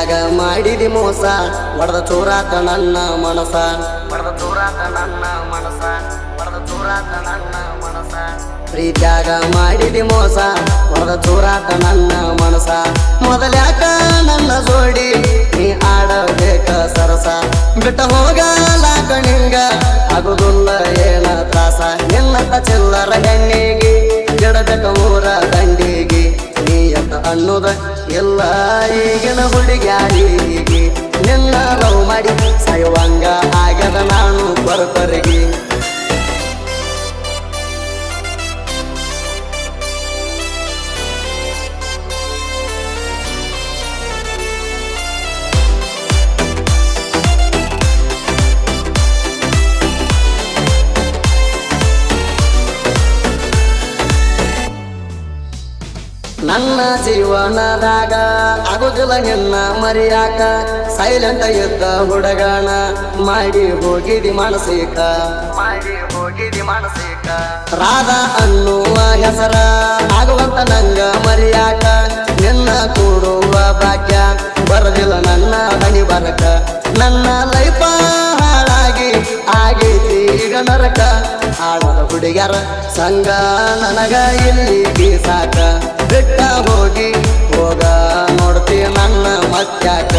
ಪ್ರೀತ್ಯಾಗ ಮಾಡಿದಿ ಮೋಸ ಒಡದ ಚೂರಾತ ನನ್ನ ಮನಸ ಒಡದ ಚೂರಾತ ನನ್ನ ಮನಸ ಒಡದ ಚೂರಾತ ನನ್ನ ಮನಸ ಪ್ರೀತ್ಯಾಗ ಮಾಡಿದಿ ಮೋಸ ಒಡದ ಚೂರಾತ ನನ್ನ ಮನಸ ಮೊದಲ್ಯಾಕ ನನ್ನ ಜೋಡಿ ನೀ ಆಡಬೇಕ ಸರಸ ಬಿಟ್ಟ ಹೋಗಲಾಕ ನಿಂಗ ಆಗುದಿಲ್ಲ ಏನ ತ್ರಾಸ ನಿನ್ನತ್ತ ಚಿಲ್ಲರ ಹೆಣ್ಣಿಗೆ ಗಿಡಬೇಕ ಊರ ದಂಡಿಗೆ ನೀ ಅಂತ ಅನ್ನೋದ ಎಲ್ಲ ಈಗಿನ ಹುಡುಗ್ಯಾರಿಗೆ ನಿನ್ನ ಲವ್ ಮಾಡಿ ಸಾಯುವಂಗ ಆಗ್ಯದ ನಾನು ಬರತರಿಗೆ ನನ್ನ ಜೀವನದಾಗ ಆಗುದಿಲ್ಲ ನಿನ್ನ ಮರಿಯಾಕ ಸೈಲೆಂಟ್ ಇದ್ದ ಹುಡುಗನ ಮಾಡಿ ಹೋಗಿದಿ ಮಾನಸಿಕ ಮಾಡಿ ಹೋಗಿದಿ ಮಾನಸಿಕ ರಾಧಾ ಅನ್ನುವ ಹೆಸರ ಆಗುವಂತ ನಂಗ ಮರಿಯಾಕ ನಿನ್ನ ಕೂಡುವ ಭಾಗ್ಯ ಬರದಿಲ್ಲ ನನ್ನ ಹಣಿ ಬರಕ ನನ್ನ ಲೈಫ ಹಾಳಾಗಿ ಆಗೈತಿ ಈಗ ನರಕ ಆಡದ ಹುಡುಗ್ಯಾರ ಸಂಗ ನನಗ ಇಲ್ಲಿಗೆ ಸಾಕ ಬಿಟ್ಟ ಹೋಗಿ ಹೋಗ ನೋಡ್ತಿ ನನ್ನ ಮತ್ಯಾಕ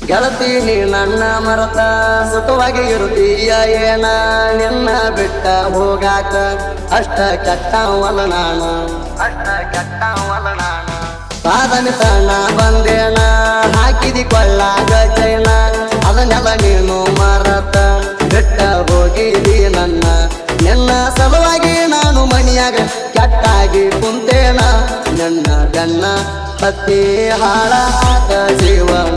ಗೆಳತಿ ನೀ ನನ್ನ ಮರತ ಸುಖವಾಗಿ ಇರುತ್ತೀಯ ಏನ ನಿನ್ನ ಬಿಟ್ಟ ಹೋಗಾಕ ಅಷ್ಟ ಕೆಟ್ಟವಲ್ಲ ನಾನು ಅಷ್ಟ ಕೆಟ್ಟವಲ್ಲ ನಾನು ಪಾದನಿತನ ಬಂದೇನ ಹಾಕಿದಿ ಕೊಳ್ಳಾಗ ಚೈನ ಅದನ್ನೆಲ್ಲ ನೀನು ಮರತ ಬಿಟ್ಟ ಹೋಗಿದಿ ನನ್ನ ನಿನ್ನ ಸಲುವಾಗಿ ನಾನು ಮನಿಯಾಗ ಕೆಟ್ಟಾಗಿ ಕುಂತೇನ ನನ್ನ ಗಣ್ಣ ಹತ್ತಿ ಹಾಳ ಆತ ಜೀವನ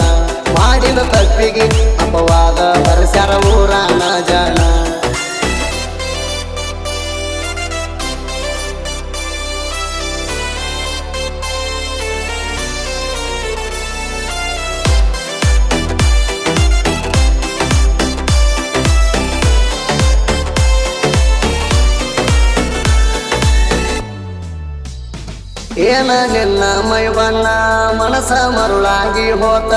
ಮಾಡಿದ ತಪ್ಪಿಗೆ ಅಪವಾದ ಬರಸ್ಯಾರ ಊರಾನ ಜನ ಏನ ನಿನ್ನ ಮೈ ಬಣ್ಣ ಮನಸ ಮರುಳಾಗಿ ಹೋತ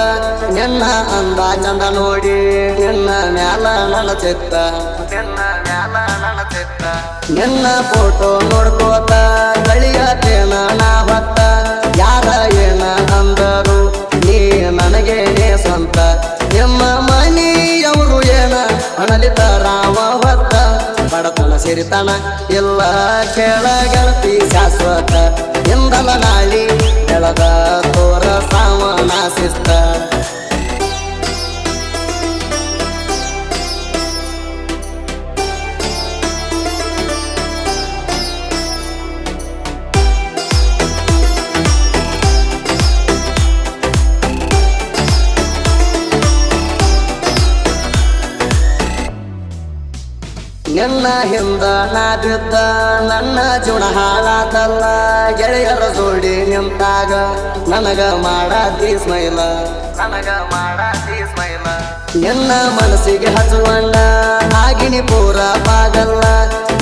ನಿನ್ನ ಅಂದ ಚಂದ ನೋಡಿ ನಿನ್ನ ಮ್ಯಾಲ ನನ್ನ ಚಿತ್ತ ನಿನ್ನ ಮ್ಯಾಲ ನನ್ನ ಚಿತ್ತ ನಿನ್ನ ಫೋಟೋ ನೋಡ್ಕೋತ ಗಳಿಯತೇನ ನಾ ಹೊತ್ತ ಯಾರ ಏನ ಅಂದರು ನೀ ನನಗೇನೆ ಸ್ವಂತ ನಿಮ್ಮ ಮನೆಯವರು ಏನ ಅನಲಿತರಾವ ಹೊತ್ತ ಬಡತನ ಸಿರಿತನ ಎಲ್ಲ ಕೇಳ ಗೆಳತಿ ಶಾಶ್ವತ ಎಂದಲ ನಾಳಿ ಬೆಳದ ತೋರ ಸಾವನ ಶಿಸ್ತ ನಿನ್ನ ಹಿಂದ ನಾ ಬಿದ್ದ ನನ್ನ ಜೀವನ ಹಾಳಾತಲ್ಲ ಗೆಳೆಯರ ಜೋಡಿ ನಿಂತಾಗ ನನಗ ಮಾಡಾತಿ ಸ್ಮೈಲ ನನಗ ಮಾಡಾತಿ ಸ್ಮೈಲ ನಿನ್ನ ಮನಸ್ಸಿಗೆ ಹಚ್ಚುವಣ್ಣ ಆಗಿನಿ ಪೂರ ಪಾಗಲ್ಲ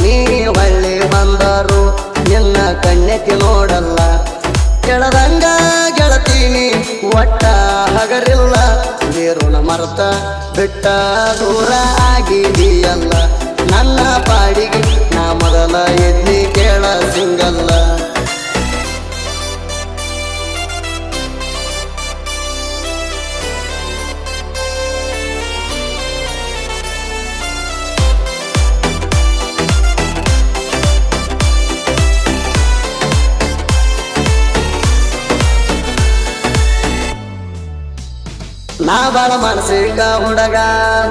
ನೀ ಹೊಳ್ಳಿ ಬಂದರು ನಿನ್ನ ಕಣ್ಣೆತ್ತಿ ನೋಡಲ್ಲ ಕೆಳದಂಗ ಗೆಳತೀನಿ ಒಟ್ಟ ಹಗರಿಲ್ಲ ನೀರುಣ ಮರ್ತ ಬಿಟ್ಟ ದೂರ ಆಗಿದೆಯಲ್ಲ ನನ್ನ ಪಾಡಿಗೆ ನಾ ಮೊದಲ ಎದ್ನಿ ಕೇಳ ಸಿಂಗಲ್ಲ ನಾ ಬಾಳ ಮನಸ್ಸಿಗ ಹುಡುಗ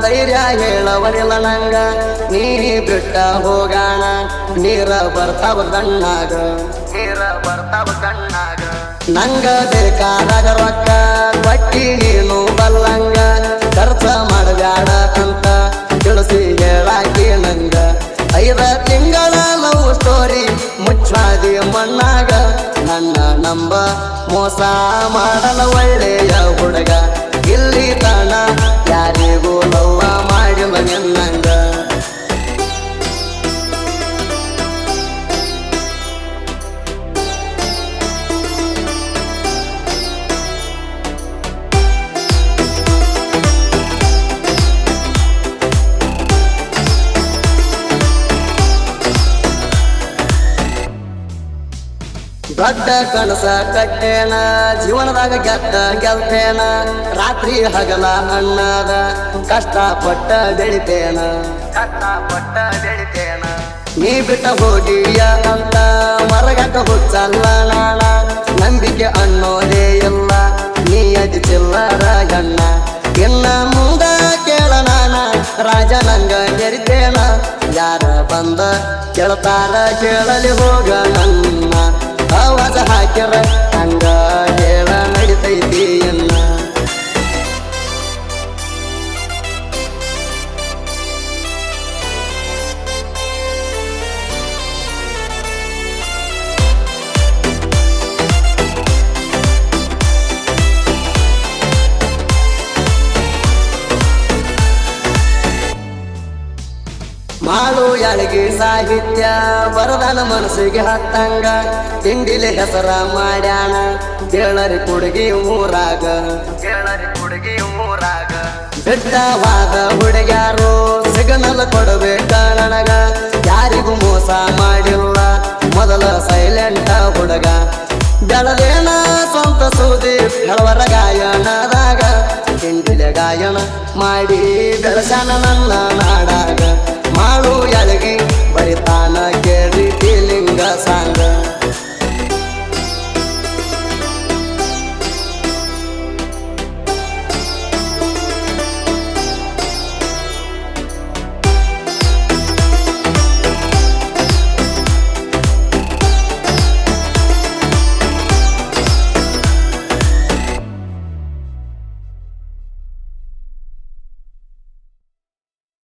ಧೈರ್ಯ ಹೇಳವನಿಲ್ಲ ನಂಗ ನೀ ಬಿಟ್ಟ ಹೋಗಾಣ ನೀರ ಬರ್ತಾವ ಕಣ್ಣಾಗ ನೀರ ಬರ್ತಾವ ಕಣ್ಣಾಗ ನಂಗ ಬೇಕಾದಾಗ ರೊಕ್ಕ ಬಟ್ಟಿ ನೀನು ಬಲ್ಲಂಗ ಖರ್ಚ ಮಾಡಬ್ಯಾಡ ಅಂತ ತಿಳಿಸಿ ಹೇಳಾಕಿ ನಂಗ 5 ತಿಂಗಳ ಲವ್ ಸ್ಟೋರಿ ಮುಚ್ಚಾದಿ ಮಣ್ಣ ನಂಬ ಮೋಸ ಮಾಡಲ ಒಳ್ಳೆಯ ಹುಡುಗ ಇಲ್ಲಿ ತಾಣ ಯಾರಿಗೂ ಲವ್ವ ಮಾಡಿಲ್ಲ ನಿನ್ನಂಗ ದೊಡ್ಡ ಕನಸ ಕಟ್ಟೇನ ಜೀವನದಾಗ ಗೆಲ್ತೇನ ರಾತ್ರಿ ಹಗಲ ಅನ್ನದ ಕಷ್ಟಪಟ್ಟ ಬೆಳಿತೇನ ನೀ ಬಿಟ್ಟ ಹೋಗಿಯ ಅಂತ ಮರಗಟ್ಟ ಹುಚ್ಚಲ್ಲ ನಾಣ ನಂಬಿಕೆ ಅನ್ನೋದೇ ಇಲ್ಲ ನೀ ಅದಿ ಚಿಲ್ಲರ ಗಣ್ಣ ಇನ್ನ ಮುಂದ ಕೇಳ ನಾನ ರಾಜನಂಗ ಎರಿತೇನ ಯಾರ ಬಂದ ಕೇಳ್ತಾರ ಕೇಳಲಿ ಹೋಗ ನನ್ನ ಆವಾಜ ಹಾಕ್ಯರ ಹಂಗ ಹೇಳ ನಡಿತೈತಿ ಎನ್ನ ಮಾಡು ಯಾಳಿಗೆ ಸಾಹಿತ್ಯ ಬರದಾನ ಮನಸ್ಸಿಗೆ ಹತ್ತಂಗ ತಿಂಡಿಲೆ ಹೆಸರ ಮಾಡ್ಯಾಣ ಕೇಳರಿ ಕುಡುಗಿ ಊರಾಗ ಬಿಟ್ಟವಾದ ಹುಡುಗ್ಯಾರು ಸಿಗ್ನಲ್ ಕೊಡಬೇಕ ನನಗ ಯಾರಿಗೂ ಮೋಸ ಮಾಡಿಲ್ಲ ಮೊದಲ ಸೈಲೆಂಟ ಹುಡುಗ ಬೆಳದೇನ ಸ್ವಂತ ಸೂದಿ ಹೇಳುವರ ಗಾಯನದಾಗ ತಿಂಡಿಲೆ ಗಾಯನ ಮಾಡಿ ಬೆಳಸನ ನನ್ನ ನಾಡಾಗ ಮಾಡು ಯಾಳಿಗೆ ಬರಿತಾನ